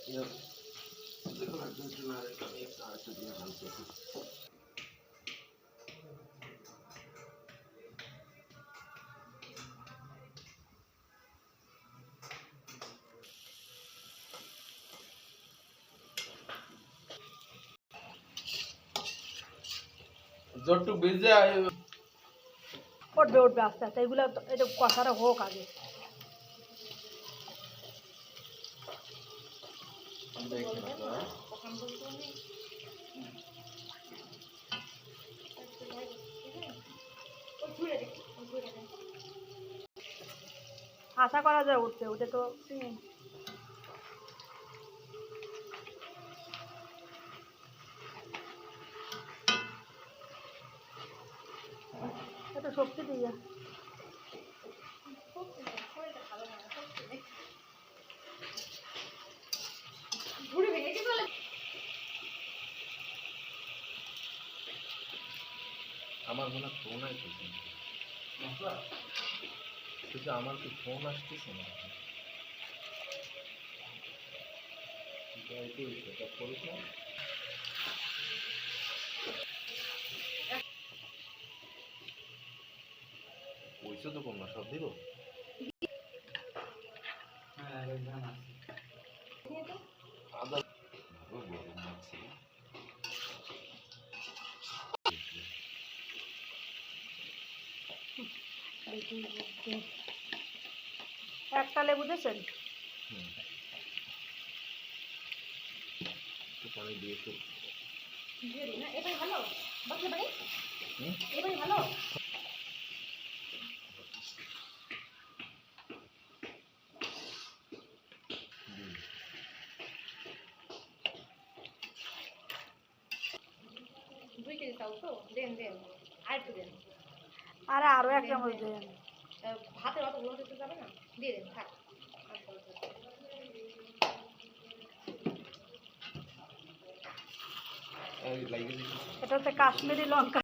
দেখুন একজন আরেকটা দিয়ে ভাঙতে যতটুকু বেজে উঠবে উঠবে আস্তে আস্তে, এগুলো এটা কষাটা হোক আগে। আশা করা যায় উঠবে, ওটা তো এটা শক্তি দিয়ে আমার মনে ফোন আসতেছে, কিন্তু আমার কি ফোন আসতেছে না? পয়সা তো কম না, সব দিব। আদা গরম লাগছে। একটা লেবু দিয়েছেন? পানি দিয়ে তো এবারে ভালো বাকি বাড়ি, এবারে ভালো। আরে আরো এক চামচ দেন। ভাতের অত গুঁড়ো দিতে যাবে না, দিয়ে দেন থাক। এটা হচ্ছে কাশ্মীরি লঙ্কা।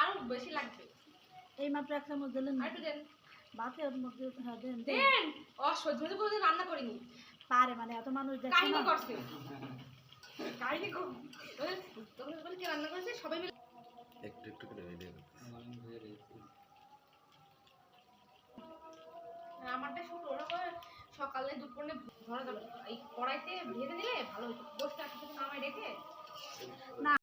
আরো বেশি লাগবে, এই মাত্র এক চামচ দিলেন, আর একটু দেন। ভাতের মধ্যে হ্যাঁ দেন দেন। অসহ্য করে রান্না করিনি পারে, মানে এত মানুষ দেখে কাহিনী করছে, কাহিনী তখন বলে কে রান্না করেছে সবাই মিলে একটু একটু করে ভিডিও আমারটা শুট ওরা করে সকালে দুপুরে ধরা যাবে, এই কড়াইতে ভেজে নিলে ভালো হতো। গোশটা একসাথে নামায় রেখে না